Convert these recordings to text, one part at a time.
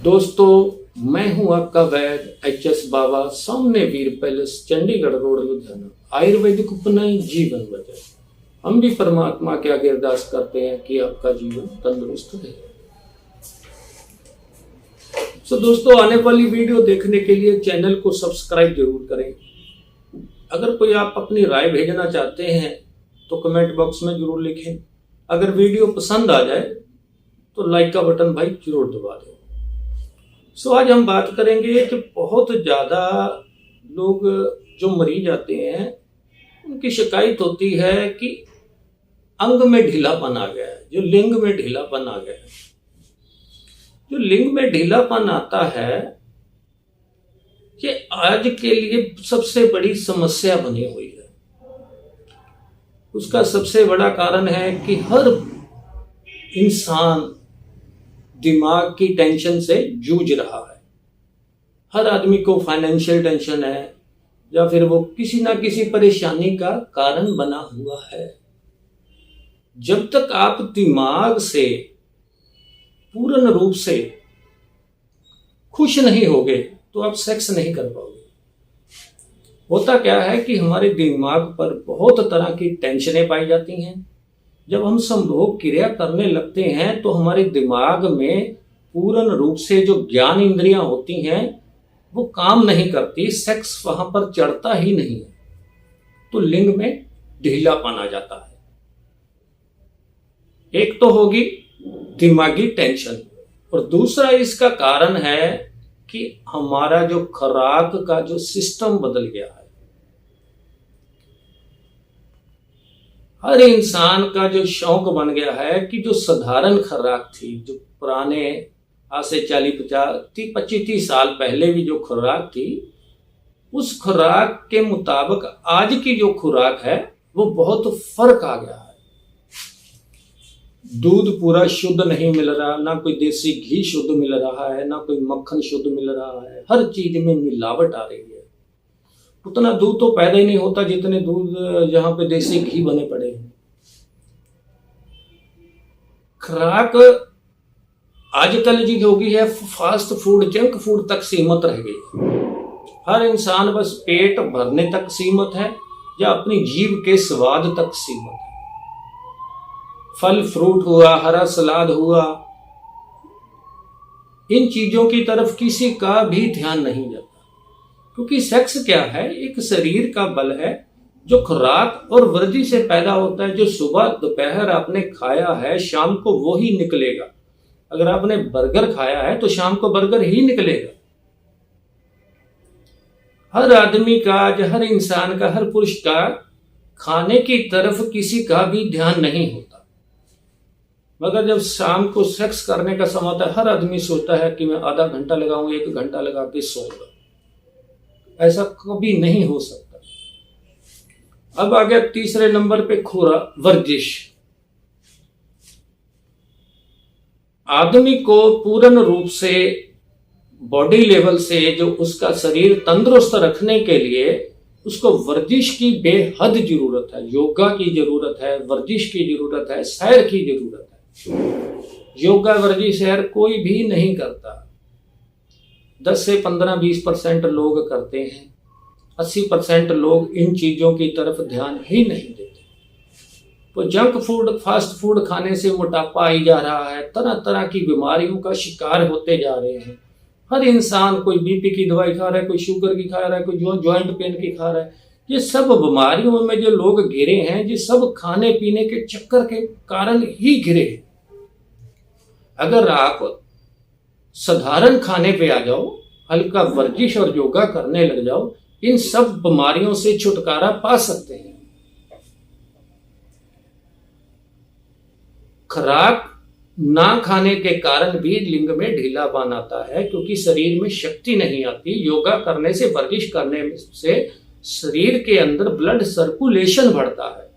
दोस्तों, मैं हूं आपका वैद्य एच.एस. बाबा, सामने वीर पैलेस, चंडीगढ़ रोड, लुधियाना। आयुर्वेदिक उपनयन जीवन वजह। हम भी परमात्मा के आगे अरदास करते हैं कि आपका जीवन तंदुरुस्त रहे। दोस्तों, आने वाली वीडियो देखने के लिए चैनल को सब्सक्राइब जरूर करें। अगर कोई आप अपनी राय भेजना चाहते हैं तो कमेंट बॉक्स में जरूर लिखें। अगर वीडियो पसंद आ जाए तो लाइक का बटन भाई जरूर दबा दें। आज हम बात करेंगे कि बहुत ज़्यादा लोग जो मरीज आते हैं उनकी शिकायत होती है कि अंग में ढीलापन आ गया है, जो लिंग में ढीलापन आ गया है। जो लिंग में ढीलापन आता है ये आज के लिए सबसे बड़ी समस्या बनी हुई है। उसका सबसे बड़ा कारण है कि हर इंसान दिमाग की टेंशन से जूझ रहा है। हर आदमी को फाइनेंशियल टेंशन है या फिर वो किसी ना किसी परेशानी का कारण बना हुआ है। जब तक आप दिमाग से पूर्ण रूप से खुश नहीं होगे तो आप सेक्स नहीं कर पाओगे। होता क्या है कि हमारे दिमाग पर बहुत तरह की टेंशनें पाई जाती हैं। जब हम संभोग क्रिया करने लगते हैं तो हमारे दिमाग में पूर्ण रूप से जो ज्ञान इंद्रियां होती हैं वो काम नहीं करती, सेक्स वहां पर चढ़ता ही नहीं है, तो लिंग में ढीलापन आ जाता है। एक तो होगी दिमागी टेंशन और दूसरा इसका कारण है कि हमारा जो खुराक का जो सिस्टम बदल गया है। हर इंसान का जो शौक बन गया है कि जो साधारण खुराक थी, जो पुराने आज से 40-50-25-30 साल पहले भी जो खुराक थी, उस खुराक के मुताबिक आज की जो खुराक है वो बहुत फर्क आ गया है। दूध पूरा शुद्ध नहीं मिल रहा, ना कोई देसी घी शुद्ध मिल रहा है, ना कोई मक्खन शुद्ध मिल रहा है। हर चीज में मिलावट आ रही है। उतना दूध तो पैदा ही नहीं होता जितने दूध जहां पे देसी घी बने पड़े हैं। खुराक आजकल जी हो गई है फास्ट फूड, जंक फूड तक सीमित रह गई। हर इंसान बस पेट भरने तक सीमित है या अपनी जीभ के स्वाद तक सीमित है। फल फ्रूट हुआ, हरा सलाद हुआ, इन चीजों की तरफ किसी का भी ध्यान नहीं जाता। क्योंकि सेक्स क्या है, एक शरीर का बल है जो खुराक और वर्जी से पैदा होता है। जो सुबह दोपहर आपने खाया है शाम को वो ही निकलेगा। अगर आपने बर्गर खाया है तो शाम को बर्गर ही निकलेगा। हर आदमी का, हर इंसान का, हर पुरुष का खाने की तरफ किसी का भी ध्यान नहीं होता। मगर जब शाम को सेक्स करने का समय होता है हर आदमी सोचता है कि मैं आधा घंटा लगाऊं, 1 घंटा लगा के सोऊंगा। ऐसा कभी नहीं हो सकता। अब आ गया तीसरे नंबर पे वर्जिश। आदमी को पूर्ण रूप से बॉडी लेवल से जो उसका शरीर तंदुरुस्त रखने के लिए उसको वर्जिश की बेहद जरूरत है। योगा की जरूरत है, वर्जिश की जरूरत है, सैर की जरूरत है। योगा वर्जिश सैर कोई भी नहीं करता। 10 से 15-20% लोग करते हैं। 80% लोग इन चीजों की तरफ ध्यान ही नहीं देते। तो जंक फूड, फास्ट फूड खाने से मोटापा आई जा रहा है, तरह तरह की बीमारियों का शिकार होते जा रहे हैं। हर इंसान कोई बीपी की दवाई खा रहा है, कोई शुगर की खा रहा है, कोई ज्वाइंट पेन की खा रहा है। ये सब बीमारियों में जो लोग घिरे हैं, ये सब खाने पीने के चक्कर के कारण ही घिरे हैं। अगर आप साधारण खाने पे आ जाओ, हल्का वर्जिश और योगा करने लग जाओ, इन सब बीमारियों से छुटकारा पा सकते हैं। खुराक ना खाने के कारण भी लिंग में ढीलापन आता है क्योंकि शरीर में शक्ति नहीं आती। योगा करने से, वर्जिश करने से शरीर के अंदर ब्लड सर्कुलेशन बढ़ता है।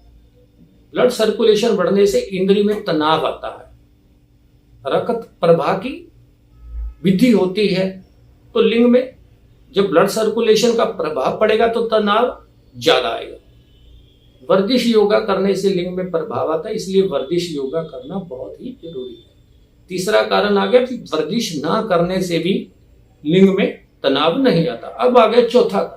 ब्लड सर्कुलेशन बढ़ने से इंद्रिय में तनाव आता है, रक्त प्रवाह की वृद्धि होती है। तो लिंग में जब ब्लड सर्कुलेशन का प्रभाव पड़ेगा तो तनाव ज्यादा आएगा। वर्जिश योगा करने से लिंग में प्रभाव आता है, इसलिए वर्जिश योगा करना बहुत ही जरूरी है। तीसरा कारण आ गया कि वर्जिश ना करने से भी लिंग में तनाव नहीं आता। अब आ गया चौथा कारण।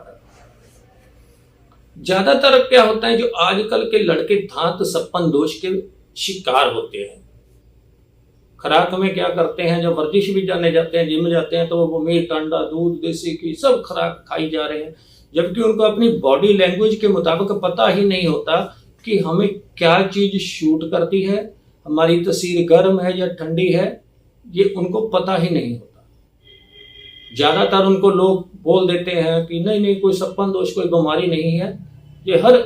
ज्यादातर क्या होता है, जो आजकल के लड़के धात सप्पन दोष के शिकार होते हैं। खुराक में क्या करते हैं, जब वर्जिश भी जाने जाते हैं, जिम जाते हैं, तो वो मीट, अंडा, दूध, देसी घी सब खुराक खाई जा रहे हैं, जबकि उनको अपनी बॉडी लैंग्वेज के मुताबिक पता ही नहीं होता कि हमें क्या चीज शूट करती है, हमारी तस्वीर गर्म है या ठंडी है, ये उनको पता ही नहीं होता। ज्यादातर उनको लोग बोल देते हैं कि नहीं नहीं कोई सप्पन दोष कोई बीमारी नहीं है। ये हर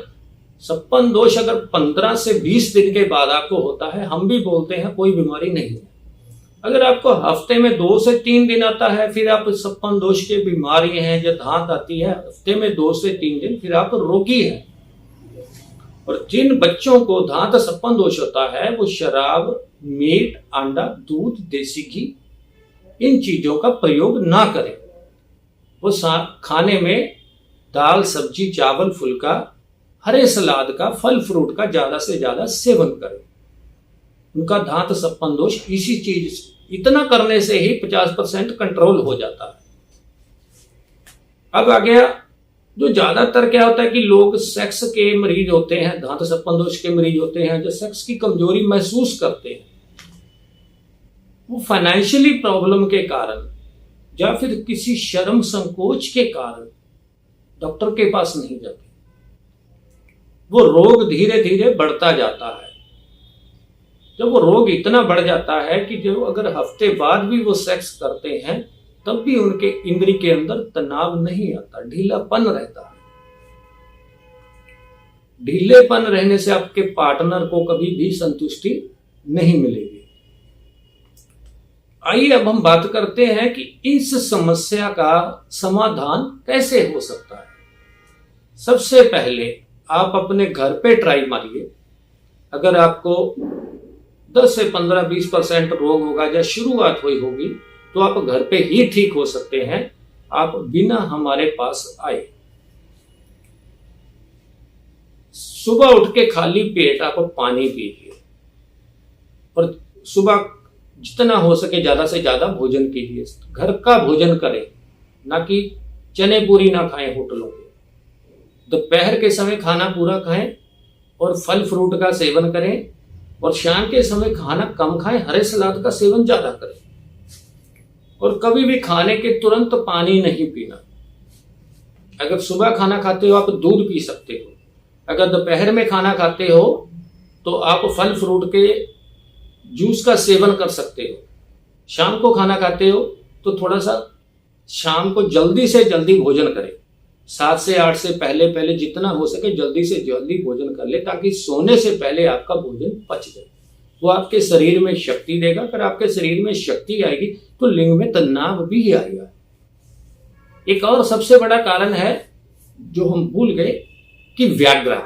सप्पन दोष अगर 15 से 20 दिन के बाद आपको होता है, हम भी बोलते हैं कोई बीमारी नहीं है। अगर आपको हफ्ते में 2 से 3 दिन आता है, फिर आप सप्पन दोष के बीमारी हैं या धात आती है हफ्ते में 2 से 3 दिन, फिर आप रोगी हैं। और जिन बच्चों को धात सप्पन दोष होता है वो शराब, मीट, अंडा, दूध, देसी घी इन चीजों का प्रयोग ना करें। वो खाने में दाल, सब्जी, चावल, फुल्का, हरे सलाद का, फल फ्रूट का ज्यादा से ज्यादा सेवन करें। उनका धात सप्पन दोष इसी चीज इतना करने से ही 50% कंट्रोल हो जाता है। अब आ गया जो ज्यादातर क्या होता है कि लोग सेक्स के मरीज होते हैं, धात सप्पन दोष के मरीज होते हैं, जो सेक्स की कमजोरी महसूस करते हैं, वो फाइनेंशियली प्रॉब्लम के कारण या फिर किसी शर्म संकोच के कारण डॉक्टर के पास नहीं जाते। वो रोग धीरे धीरे बढ़ता जाता है। जब वो रोग इतना बढ़ जाता है कि जो अगर हफ्ते बाद भी वो सेक्स करते हैं तब भी उनके इंद्री के अंदर तनाव नहीं आता, ढीलापन रहता है। ढीलेपन रहने से आपके पार्टनर को कभी भी संतुष्टि नहीं मिलेगी। आइए अब हम बात करते हैं कि इस समस्या का समाधान कैसे हो सकता है। सबसे पहले आप अपने घर पे ट्राई मारिए। अगर आपको 10 से 15-20% रोग होगा या शुरुआत हुई होगी तो आप घर पे ही ठीक हो सकते हैं, आप बिना हमारे पास आए। सुबह उठ के खाली पेट आप पानी पीजिए और सुबह जितना हो सके ज्यादा से ज्यादा भोजन कीजिए। घर का भोजन करें, ना कि चने पूरी ना खाएं होटलों के। दोपहर के समय खाना पूरा खाएं और फल फ्रूट का सेवन करें, और शाम के समय खाना कम खाएं, हरे सलाद का सेवन ज्यादा करें। और कभी भी खाने के तुरंत पानी नहीं पीना। अगर सुबह खाना खाते हो आप दूध पी सकते हो, अगर दोपहर में खाना खाते हो तो आप फल फ्रूट के जूस का सेवन कर सकते हो। शाम को खाना खाते हो तो थोड़ा सा शाम को जल्दी से जल्दी भोजन करें, 7 से 8 से पहले पहले जितना हो सके जल्दी से जल्दी भोजन कर ले, ताकि सोने से पहले आपका भोजन पच जाए। वो आपके शरीर में शक्ति देगा। अगर आपके शरीर में शक्ति आएगी तो लिंग में तनाव भी आएगा। एक और सबसे बड़ा कारण है जो हम भूल गए कि व्याग्रा।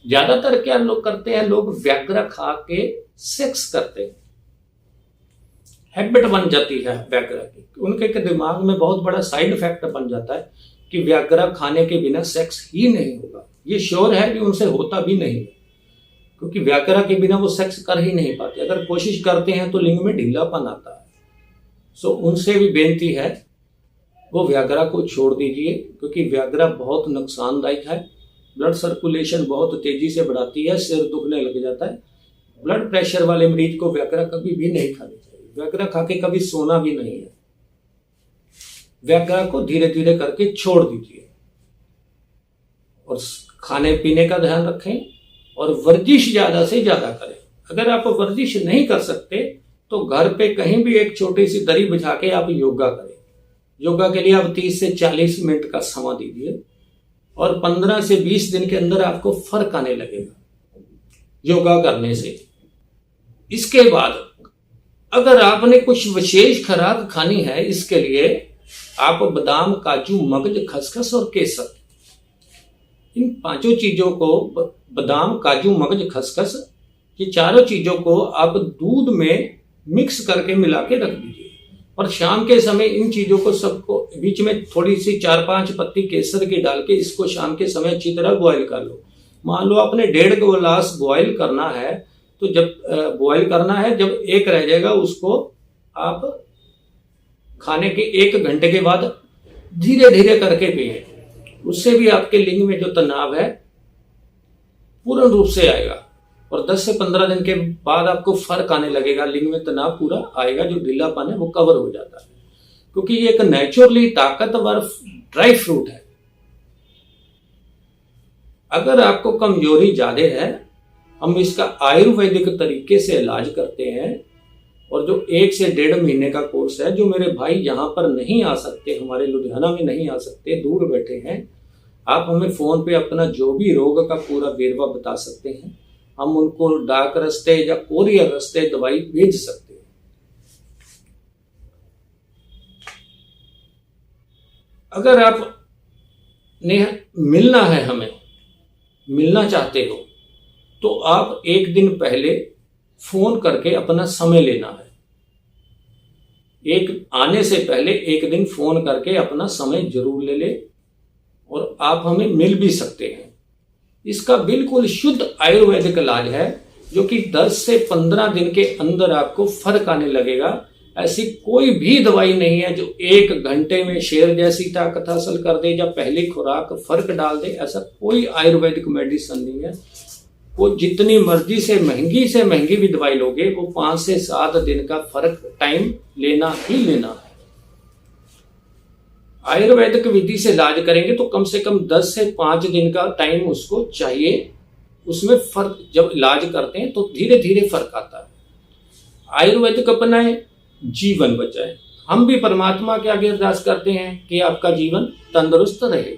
ज्यादातर क्या लोग करते हैं, लोग व्याग्रा खा के सेक्स करते हैं, हैबिट बन जाती है व्याग्रा की। उनके दिमाग में बहुत बड़ा साइड इफेक्ट बन जाता है कि व्याग्रा खाने के बिना सेक्स ही नहीं होगा। ये श्योर है कि उनसे होता भी नहीं है, क्योंकि व्याग्रा के बिना वो सेक्स कर ही नहीं पाते। अगर कोशिश करते हैं तो लिंग में ढीलापन आता है। सो उनसे भी बेनती है वो व्याग्रा को छोड़ दीजिए, क्योंकि व्याग्रा बहुत नुकसानदायक है। ब्लड सर्कुलेशन बहुत तेजी से बढ़ाती है, सिर दुखने लग जाता है। ब्लड प्रेशर वाले मरीज को व्याग्रा कभी भी नहीं खानी चाहिए। व्याग्रा खा के कभी सोना भी नहीं है। व्याग्रा को धीरे धीरे करके छोड़ दीजिए और खाने पीने का ध्यान रखें और वर्जिश ज्यादा से ज्यादा करें। अगर आप वर्जिश नहीं कर सकते तो घर पे कहीं भी एक छोटी सी दरी बिछा के आप योगा करें। योगा के लिए आप 30 से 40 मिनट का समय दीजिए और 15 से 20 दिन के अंदर आपको फर्क आने लगेगा योगा करने से। इसके बाद अगर आपने कुछ विशेष खुराक खानी है, इसके लिए आप बादाम, काजू, मगज, खसखस और केसर, इन 5 चीजों को, बादाम, काजू, मगज, खसखस, ये 4 चीजों को आप दूध में मिक्स करके मिला के रख दीजिए और शाम के समय इन चीजों को सबको बीच में थोड़ी सी 4-5 पत्ती केसर की डाल के इसको शाम के समय अच्छी तरह बॉयल कर लो। मान लो आपने 1.5 गिलास बॉयल करना है तो जब बॉयल करना है, जब एक रह जाएगा उसको आप खाने के 1 घंटे के बाद धीरे धीरे करके पिए। उससे भी आपके लिंग में जो तनाव है पूर्ण रूप से आएगा और 10 से 15 दिन के बाद आपको फर्क आने लगेगा, लिंग में तनाव पूरा आएगा, जो ढीलापन है वो कवर हो जाता है, क्योंकि ये एक नेचुरली ताकतवर ड्राई फ्रूट है। अगर आपको कमजोरी ज्यादा है, हम इसका आयुर्वेदिक तरीके से इलाज करते हैं और जो 1 से 1.5 महीने का कोर्स है, जो मेरे भाई यहाँ पर नहीं आ सकते, हमारे लुधियाना में नहीं आ सकते, दूर बैठे हैं, आप हमें फोन पे अपना जो भी रोग का पूरा वेरवा बता सकते हैं, हम उनको डाक रास्ते या कोरियर रास्ते दवाई भेज सकते हैं। अगर आप ने मिलना है, हमें मिलना चाहते हो, तो आप 1 दिन पहले फोन करके अपना समय लेना है। एक आने से पहले 1 दिन फोन करके अपना समय जरूर ले ले और आप हमें मिल भी सकते हैं। इसका बिल्कुल शुद्ध आयुर्वेदिक इलाज है, जो कि 10 से 15 दिन के अंदर आपको फर्क आने लगेगा। ऐसी कोई भी दवाई नहीं है जो 1 घंटे में शेर जैसी ताकत हासिल कर दे या पहली खुराक फर्क डाल दे। ऐसा कोई आयुर्वेदिक मेडिसिन नहीं है। वो जितनी मर्जी से महंगी भी दवाई लोगे, वो 5 से 7 दिन का फर्क टाइम लेना ही लेना है। आयुर्वेदिक विधि से इलाज करेंगे तो कम से कम 10 से 5 दिन का टाइम उसको चाहिए। उसमें फर्क जब इलाज करते हैं तो धीरे धीरे फर्क आता है। आयुर्वेदिक अपनाएं, जीवन बचाएं। हम भी परमात्मा के आगे अरदास करते हैं कि आपका जीवन तंदुरुस्त रहे।